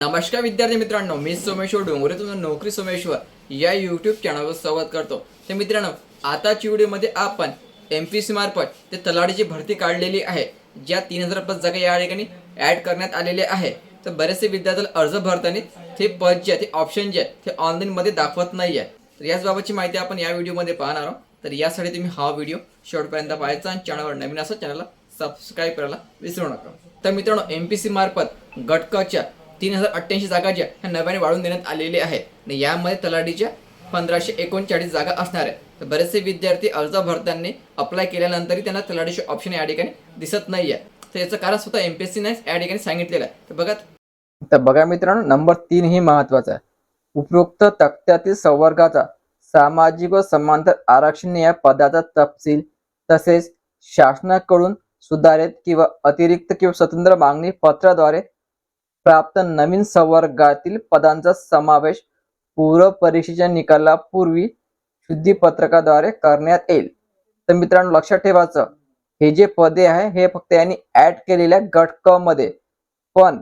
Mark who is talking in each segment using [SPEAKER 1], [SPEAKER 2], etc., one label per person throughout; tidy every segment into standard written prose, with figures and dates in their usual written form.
[SPEAKER 1] नमस्कार विद्यार्थी मित्रांनो, मी सोमेश्वर डोंगरे तुमचं नोकरी सोमेश्वर या यूट्यूब चॅनलवर स्वागत करतो। तर मित्रांनो, आताच्या व्हिडिओमध्ये आपण एमपीसी मार्फत ते तलाठीची भरती काढलेली आहे, ज्या 3000 प्लस जागा या ठिकाणी ऍड करण्यात आलेले आहे। तर बरेचसे विद्यार्थ्यांना अर्ज भरताना ते पद जे ते ऑप्शन जे ते ऑनलाईन मध्ये दाखवत नाही आहे। तर याच बाबतची माहिती आपण या व्हिडिओमध्ये पाहणार आहोत। तर यासाठी तुम्ही हा व्हिडिओ शेवटपर्यंत पाहायचा आणि चॅनलवर नवीन असेल चॅनलला सबस्क्राईब करायला विसरू नका। तर मित्रांनो, एमपीसी मार्फत गटकच्या 3088 जागा ज्या ह्या नव्याने वाढवून देण्यात आलेले आहे आणि यामध्ये तलाठीच्या 1539 जागा असणार आहे। तर बरेचसे विद्यार्थी अर्ज भरताना अप्लाय केल्यानंतरही त्यांना तलाठीचे ऑप्शन या ठिकाणी दिसत नाही आहे। तर याचं कारण स्वतः एमपीएससी ने या ठिकाणी सांगितलेलं आहे। तर बघा मित्रांनो, नंबर 3 ही महत्वाचा आहे। उपरोक्त तक्त्यातील संवर्गाचा सामाजिक व समांतर आरक्षण या पदाचा तपशील तसेच शासनाकडून सुधारित किंवा अतिरिक्त किंवा स्वतंत्र मागणी पत्राद्वारे प्राप्त नवीन संवर्गातील पदांचा समावेश पूर्व परीक्षेच्या निकालापूर्वी शुद्धीपत्रकाद्वारे करण्यात येईल। तर मित्रांनो, लक्षात ठेवायचं, हे जे पदे आहे हे फक्त यांनी ऍड केलेल्या गट क मध्ये, पण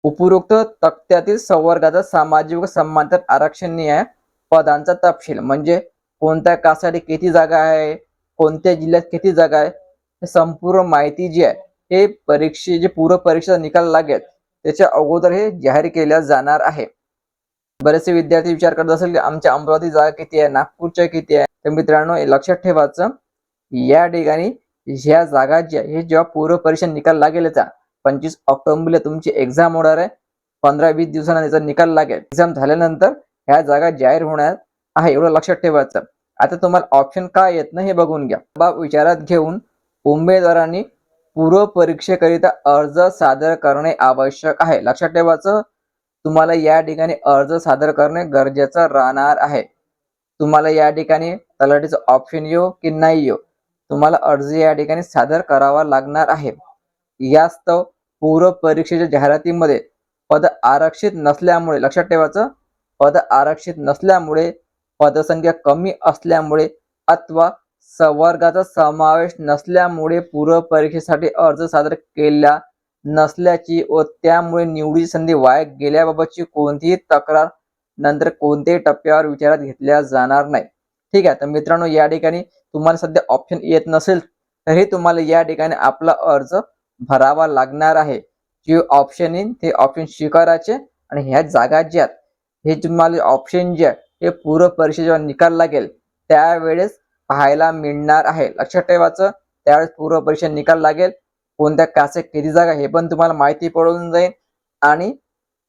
[SPEAKER 1] उपरोक्त तक्त्यातील संवर्गाचा सामाजिक व समांतर आरक्षण आहे पदांचा तपशील म्हणजे कोणत्या कासाठी किती जागा आहे, कोणत्या जिल्ह्यात किती जागा आहे, संपूर्ण माहिती जी आहे हे परीक्षेचे पूर्व परीक्षा निकाल लागेल त्याच्या अगोदर हे जाहीर केल्या जाणार आहे। बरेचसे विद्यार्थी विचार करत असेल की आमच्या अमरावती जागा किती आहे, नागपूरच्या किती आहे। तर मित्रांनो, हे लक्षात ठेवायचं, या ठिकाणी ह्या जागा ज्या हे जेव्हा पूर्व परीक्षा निकाल लागेल, 25 ऑक्टोबरला तुमची एक्झाम होणार आहे, 15-20 दिवसांना त्याचा निकाल लागेल। एक्झाम झाल्यानंतर ह्या जागा जाहीर होणार आहे, एवढं लक्षात ठेवायचं। आता तुम्हाला ऑप्शन काय येत नाही हे बघून घ्या। बाब विचारात घेऊन उमेदवारांनी पूर्व परीक्षेकरिता अर्ज सादर करणे आवश्यक आहे। लक्षात ठेवायचं, तुम्हाला या ठिकाणी अर्ज सादर करणे गरजेचं राहणार आहे। तुम्हाला या ठिकाणी तलाठीचं ऑप्शन येऊ की नाही येऊ, तुम्हाला अर्ज या ठिकाणी सादर करावा लागणार आहे। यास्तव पूर्व परीक्षेच्या जाहिरातीमध्ये पद आरक्षित नसल्यामुळे, लक्षात ठेवायचं, पद आरक्षित नसल्यामुळे, पदसंख्या कमी असल्यामुळे अथवा संवर्गाचा समावेश नसल्यामुळे पूर्व परीक्षेसाठी अर्ज सादर केला नसल्याची व त्यामुळे निवडीची संधी वाया गेल्याबाबतची कोणतीही तक्रार नंतर कोणत्याही टप्प्यावर विचारात घेतल्या जाणार नाही। ठीक आहे। तर मित्रांनो, या ठिकाणी तुम्हाला सध्या ऑप्शन येत नसेल तरी तुम्हाला या ठिकाणी आपला अर्ज भरावा लागणार आहे। जे ऑप्शन येईल ते ऑप्शन स्वीकारायचे आणि ह्या जागा ज्या हे तुम्हाला ऑप्शन जे हे पूर्व परीक्षेचा निकाल लागेल त्यावेळेस पाहायला मिळणार आहे। लक्षात ठेवायचं, त्यावेळेस पूर्व परीक्षा निकाल लागेल, कोणत्या कासे किती जागा हे पण तुम्हाला माहिती पडून जाईल आणि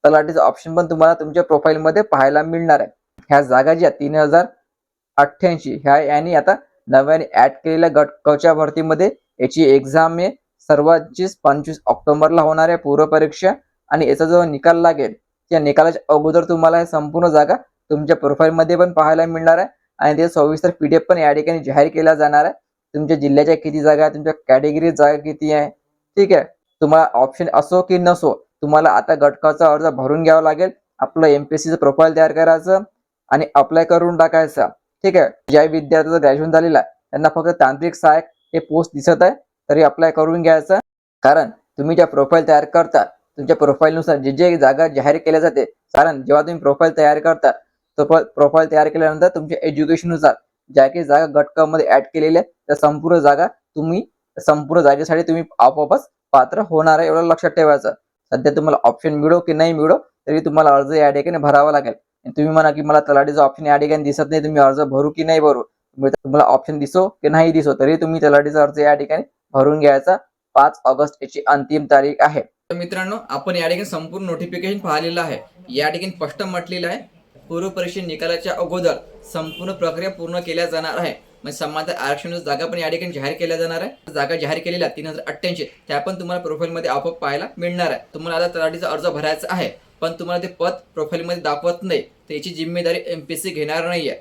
[SPEAKER 1] तलाठीचं ऑप्शन पण तुम्हाला तुमच्या प्रोफाईल मध्ये पाहायला मिळणार आहे। ह्या जागा ज्या 3088 ह्या यांनी आता नव्याने ऍड केलेल्या गट क च्या भरतीमध्ये याची एक्झाम आहे सर्वांची 25 ऑक्टोबरला होणार आहे पूर्व परीक्षा, आणि याचा जो निकाल लागेल त्या निकालाच्या अगोदर तुम्हाला हे संपूर्ण जागा तुमच्या प्रोफाईल मध्ये पण पाहायला मिळणार आहे आणि ते सविस्तर पीडीएफ पण या ठिकाणी जाहीर केला जाणार आहे। तुमच्या जिल्ह्याच्या किती जागा आहे, तुमच्या कॅटेगरी जागा किती आहे, ठीक आहे। तुम्हाला ऑप्शन असो की नसो, तुम्हाला आता गटकाचा अर्ज भरून घ्यावा लागेल, आपलं एमपीएससीचं प्रोफाईल तयार करायचं आणि अप्लाय करून टाकायचं। ठीक आहे। ज्या विद्यार्थ्याचं ग्रॅज्युएशन झालेलं आहे त्यांना फक्त तांत्रिक सहाय्यक हे पोस्ट दिसत आहे तरी अप्लाय करून घ्यायचं, कारण तुम्ही ज्या प्रोफाईल तयार करता तुमच्या प्रोफाईलनुसार जे जे जागा जाहीर केल्या जाते, कारण जेव्हा तुम्ही प्रोफाईल तयार करता तो प्रोफाईल तयार केल्यानंतर तुमच्या एज्युकेशननुसार ज्या काही जागा गटका मध्ये ऍड केलेल्या त्या संपूर्ण जागा तुम्ही संपूर्ण जागेसाठी तुम्ही आपोआपच पात्र होणार आहे, एवढं लक्षात ठेवायचं। सध्या तुम्हाला ऑप्शन मिळो की नाही मिळो तरी तुम्हाला अर्ज या ठिकाणी भरावा लागेल। तुम्ही म्हणा की मला तलाठीचा ऑप्शन या ठिकाणी दिसत नाही, तुम्ही अर्ज भरू की नाही भरू, तुम्हाला ऑप्शन दिसो की नाही दिसो तरी तुम्ही तलाठीचा अर्ज या ठिकाणी भरून घ्यायचा। 5 ऑगस्ट याची अंतिम तारीख आहे। तर मित्रांनो, आपण या ठिकाणी संपूर्ण नोटिफिकेशन पाहिलेलं आहे। या ठिकाणी स्पष्ट म्हटलेलं आहे, पूर्व परीक्षा निकालाच्या अगोदर संपूर्ण प्रक्रिया पूर्ण केल्या जाणार आहे। म्हणजे समांतर आरक्षण जागा पण या ठिकाणी जाहीर केल्या जाणार आहे। जागा जाहीर केलेल्या 3088 त्या पण तुम्हाला प्रोफाईल मध्ये आपोआप पाहायला मिळणार आहे। तुम्हाला आता तलाठीचा अर्ज भरायचा आहे पण तुम्हाला ते पद प्रोफाईल मध्ये दाखवत नाही, त्याची जिम्मेदारी एमपीएससी घेणार नाहीये।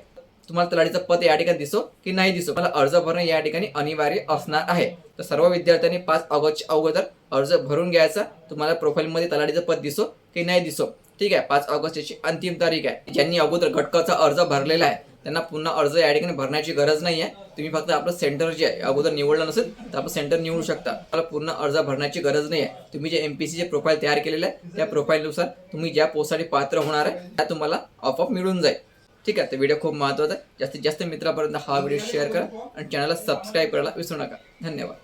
[SPEAKER 1] तुम्हाला तलाठीचं पद या ठिकाणी दिसो की नाही दिसो, मला अर्ज भरणे या ठिकाणी अनिवार्य असणार आहे। तर सर्व विद्यार्थ्यांनी 5 ऑगस्टच्या अगोदर अर्ज भरून घ्यायचा, तुम्हाला प्रोफाईल मध्ये तलाठीचं पद दिसो की नाही दिसो। ठीक आहे। 5 ऑगस्ट याची अंतिम तारीख आहे। ज्यांनी अगोदर गटकाचा अर्ज भरलेला आहे त्यांना पुन्हा अर्ज या ठिकाणी भरण्याची गरज नाही आहे. तुम्ही फक्त आपलं सेंटर जे आहे अगोदर निवडलं नसेल तर आपलं सेंटर निवडू शकता. मला पूर्ण अर्ज भरण्याची गरज नाही आहे. तुम्ही जे MPC चे प्रोफाईल तयार केलेलं आहे त्या प्रोफाईलनुसार तुम्ही ज्या पोस्टसाठी पात्र होणार आहे त्या तुम्हाला आपोआप मिळून जाईल. ठीक आहे, तर व्हिडिओ खूप महत्त्वाचा आहे. जास्तीत जास्त मित्रांपर्यंत हा व्हिडिओ शेअर करा आणि चॅनलला सबस्क्राईब करायला विसरू नका. धन्यवाद.